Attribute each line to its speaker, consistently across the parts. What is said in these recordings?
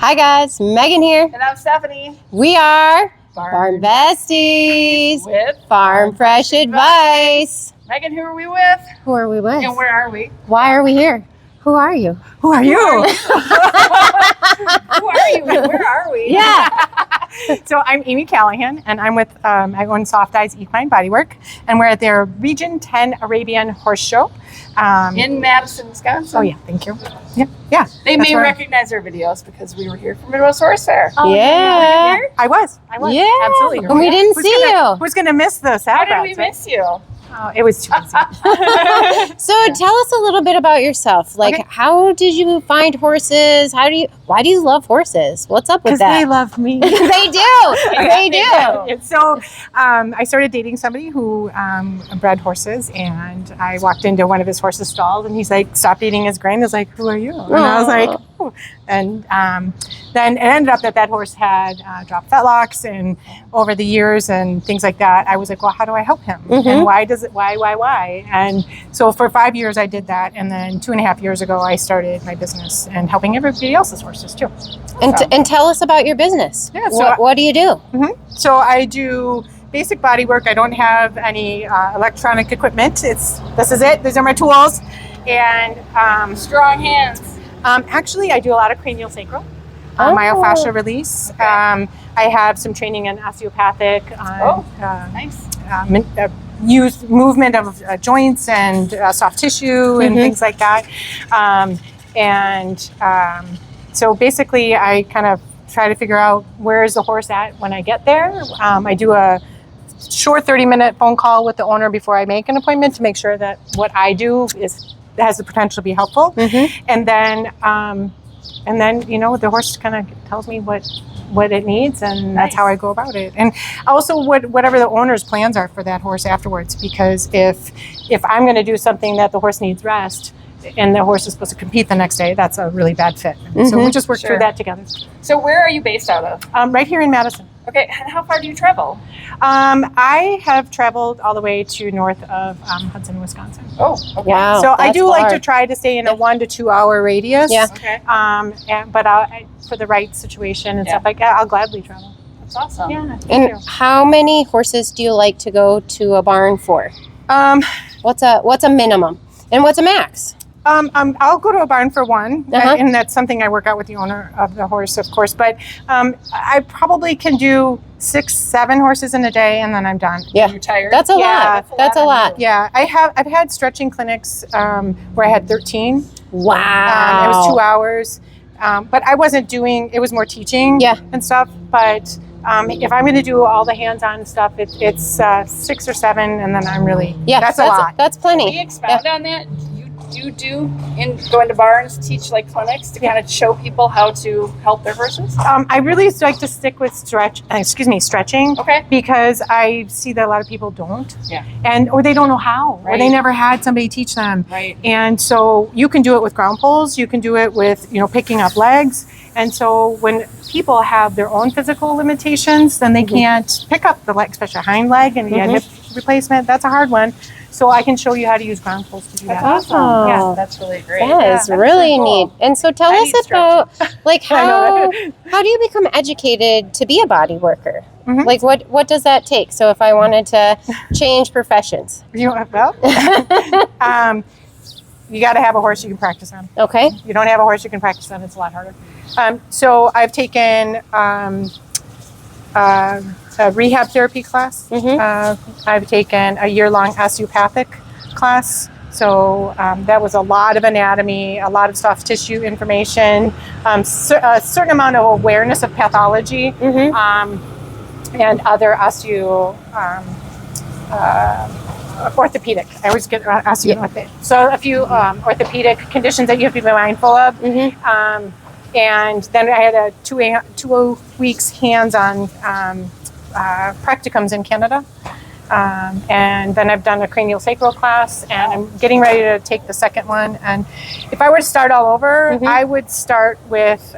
Speaker 1: Hi guys, Megan here.
Speaker 2: And I'm Stephanie.
Speaker 1: We are Barn Besties
Speaker 2: With
Speaker 1: Farm Fresh Advice.
Speaker 2: Megan, who are we with?
Speaker 1: Who are we with?
Speaker 2: And where are we?
Speaker 1: Why are we here? Who are you?
Speaker 2: Who are you? Who are you? And where are we?
Speaker 1: Yeah.
Speaker 3: So I'm Amy Callahan, and I'm with, I own Soft Eyes Equine Bodywork, and we're at their Region 10 Arabian Horse Show.
Speaker 2: In Madison, Wisconsin.
Speaker 3: Oh yeah, thank you. Yeah.
Speaker 2: They may recognize our videos because we were here for Midwest Horse Fair.
Speaker 1: Oh, yeah.
Speaker 3: I was.
Speaker 1: Yeah.
Speaker 3: Absolutely.
Speaker 1: And we didn't see you.
Speaker 3: Who's going to miss the
Speaker 2: How
Speaker 3: Saturday?
Speaker 2: did we miss you?
Speaker 3: Oh, it was too easy.
Speaker 1: So tell us a little bit about yourself. Like,
Speaker 3: Okay.
Speaker 1: how did you find horses? Why do you love horses? What's up with
Speaker 3: Because
Speaker 1: that?
Speaker 3: they love me.
Speaker 1: They do. They do.
Speaker 3: So I started dating somebody who bred horses, and I walked into one of his horses' stalls, and he's like, stopped eating his grain. I was like, who are you? And I was like, oh. And then it ended up that horse had dropped fetlocks, and over the years and things like that, I was like, well, how do I help him? And why? And so for 5 years I did that, and then 2.5 years ago I started my business and helping everybody else's horses too.
Speaker 1: And tell us about your business.
Speaker 3: Yeah, so
Speaker 1: what do you do?
Speaker 3: So I do basic body work. I don't have any electronic equipment. This is it. These are my tools. And
Speaker 2: Strong hands.
Speaker 3: actually, I do a lot of cranial sacral,
Speaker 1: Oh.
Speaker 3: myofascial release.
Speaker 2: Okay.
Speaker 3: I have some training in osteopathic.
Speaker 2: Nice.
Speaker 3: Use movement of joints and soft tissue and things like that. So basically, I kind of try to figure out where is the horse at when I get there. I do a short 30-minute phone call with the owner before I make an appointment to make sure that what I do has the potential to be helpful. And then the horse kind of tells me what it needs, and that's how I go about it. And also whatever the owner's plans are for that horse afterwards, because if I'm going to do something that the horse needs rest and the horse is supposed to compete the next day, that's a really bad fit. So we just work through that together.
Speaker 2: So where are you based out of?
Speaker 3: Right here in Madison.
Speaker 2: Okay, and how far do you travel?
Speaker 3: I have traveled all the way to north of Hudson, Wisconsin.
Speaker 2: Oh, okay.
Speaker 1: Wow.
Speaker 3: So I
Speaker 1: that's
Speaker 3: do like to
Speaker 1: far.
Speaker 3: try to stay in a 1 to 2 hour radius.
Speaker 1: Yeah.
Speaker 2: Okay,
Speaker 3: But for the right situation and stuff like that, I'll gladly travel.
Speaker 2: that's awesome.
Speaker 3: Yeah. Thank
Speaker 1: And
Speaker 3: you.
Speaker 1: how many horses do you like to go to a barn for? What's a minimum and what's a max?
Speaker 3: I'll go to a barn for one,
Speaker 1: Uh-huh.
Speaker 3: and that's something I work out with the owner of the horse, of course. But I probably can do 6, 7 horses in a day, and then I'm done.
Speaker 1: Yeah,
Speaker 2: You're tired?
Speaker 1: that's a
Speaker 3: Yeah,
Speaker 1: lot. That's a lot.
Speaker 3: Yeah, I've had stretching clinics where I had 13.
Speaker 1: Wow.
Speaker 3: It was 2 hours, but I wasn't doing. It was more teaching and stuff. But if I'm going to do all the hands-on stuff, it's 6 or 7, and then I'm really that's a lot.
Speaker 1: That's
Speaker 2: Can we
Speaker 1: plenty.
Speaker 2: expound on that? You do in going to barns, teach like clinics to kind of show people how to help their horses?
Speaker 3: I really like to stick with stretching.
Speaker 2: Okay.
Speaker 3: Because I see that a lot of people don't.
Speaker 2: Yeah.
Speaker 3: Or they don't know how, or
Speaker 2: Right.
Speaker 3: they never had somebody teach them.
Speaker 2: Right.
Speaker 3: And so you can do it with ground poles. You can do it with picking up legs. And so when people have their own physical limitations, then they can't pick up the leg, especially hind leg, and hip replacement. That's a hard one. So I can show you how to you ground poles to do that.
Speaker 2: That's awesome.
Speaker 1: Oh.
Speaker 2: Yeah, that's really great.
Speaker 1: That is
Speaker 2: That's
Speaker 1: really
Speaker 2: cool.
Speaker 1: neat. And so tell
Speaker 2: I
Speaker 1: us
Speaker 2: need
Speaker 1: about like
Speaker 3: I know.
Speaker 1: how do you become educated to be a body worker?
Speaker 3: Mhm.
Speaker 1: Like what does that take? So if I wanted to change professions.
Speaker 3: You got to have a horse you can practice on.
Speaker 1: Okay.
Speaker 3: You don't have a horse you can practice on, it's a lot harder. So I've taken a rehab therapy class. I've taken a year-long osteopathic class. So that was a lot of anatomy, a lot of soft tissue information, a certain amount of awareness of pathology, and other orthopedic. I always get osteopathic. So a few orthopedic conditions that you have to be mindful of. And then I had a 2 weeks hands-on practicums in Canada. And then I've done a cranial sacral class, and I'm getting ready to take the second one. And if I were to start all over, I would start with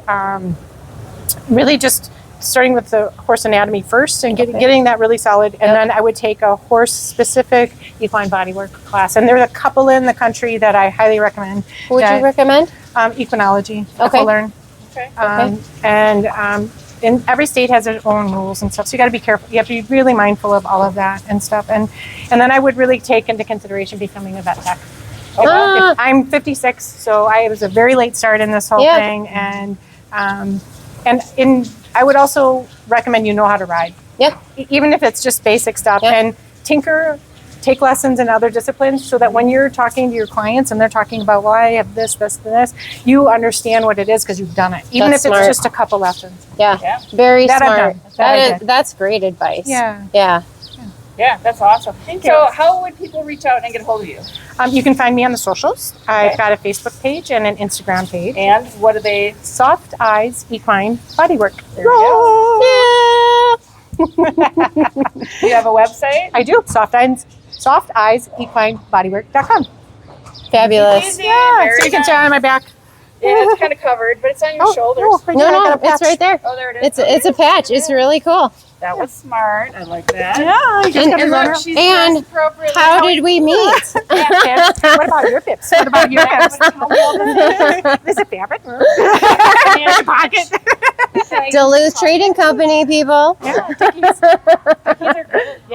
Speaker 3: really just starting with the horse anatomy first and getting that really solid. And then I would take a horse-specific equine bodywork class. And there's a couple in the country that I highly recommend.
Speaker 1: Would you recommend?
Speaker 3: Equinology.
Speaker 1: Okay.
Speaker 3: Learn.
Speaker 2: Okay.
Speaker 3: And every state has their own rules and stuff, so you got to be careful. You have to be really mindful of all of that and stuff. And then I would really take into consideration becoming a vet tech. I'm 56, so I was a very late start in this whole thing, and I would also recommend you know how to ride.
Speaker 1: Yeah.
Speaker 3: Even if it's just basic stuff, and take lessons in other disciplines, so that when you're talking to your clients and they're talking about, well, I have this, and this, you understand what it is because you've done it, even
Speaker 1: That's
Speaker 3: if
Speaker 1: smart.
Speaker 3: it's just a couple lessons.
Speaker 1: Yeah. Very
Speaker 3: That I've
Speaker 1: smart.
Speaker 3: done.
Speaker 1: That's great advice.
Speaker 3: Yeah.
Speaker 2: Yeah, that's awesome.
Speaker 3: Thank you.
Speaker 2: So how would people reach out and get a hold of you?
Speaker 3: You can find me on the socials. I've got a Facebook page and an Instagram page.
Speaker 2: And what are they?
Speaker 3: Soft Eyes Equine Bodywork.
Speaker 2: There we go.
Speaker 1: Yeah.
Speaker 2: You have a website?
Speaker 3: I do. Soft Eyes Equine Bodywork.com.
Speaker 1: Fabulous.
Speaker 2: Easy,
Speaker 3: Yeah,
Speaker 2: very
Speaker 3: so you can
Speaker 2: nice.
Speaker 3: sit on my back.
Speaker 2: Yeah, it's kind of covered, but it's on your shoulders.
Speaker 3: Right there, I got a
Speaker 1: No, it's
Speaker 3: patch.
Speaker 1: right there.
Speaker 2: Oh, there it is.
Speaker 1: It's a patch. It's really cool.
Speaker 2: That was smart. I like that.
Speaker 3: Yeah, you just
Speaker 1: And-
Speaker 3: gotta
Speaker 1: and
Speaker 3: run
Speaker 1: look,
Speaker 3: around.
Speaker 2: She's
Speaker 1: And
Speaker 2: dressed appropriately.
Speaker 1: How did we meet?
Speaker 3: Yeah, what about your pips? What about your pips? There's a fabric. There's a pocket.
Speaker 1: Duluth Trading Company, people.
Speaker 3: Yeah, Dickies.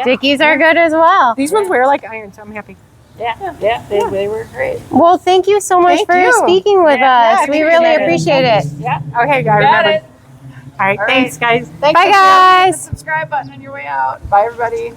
Speaker 1: Dickies are good as well.
Speaker 3: These ones wear like iron, so I'm happy.
Speaker 2: Yeah, they were great.
Speaker 1: Well, thank you so much
Speaker 3: Thank
Speaker 1: for
Speaker 3: you.
Speaker 1: speaking with
Speaker 2: Yeah,
Speaker 1: us. We
Speaker 3: appreciate
Speaker 1: really
Speaker 3: it.
Speaker 1: appreciate it.
Speaker 2: Yeah.
Speaker 3: Okay, I
Speaker 2: Got
Speaker 3: remember.
Speaker 2: it.
Speaker 3: All right,
Speaker 2: All
Speaker 3: thanks, guys.
Speaker 2: Thanks
Speaker 1: Bye,
Speaker 2: for
Speaker 1: guys.
Speaker 2: hitting the subscribe button on your way out. Bye, everybody.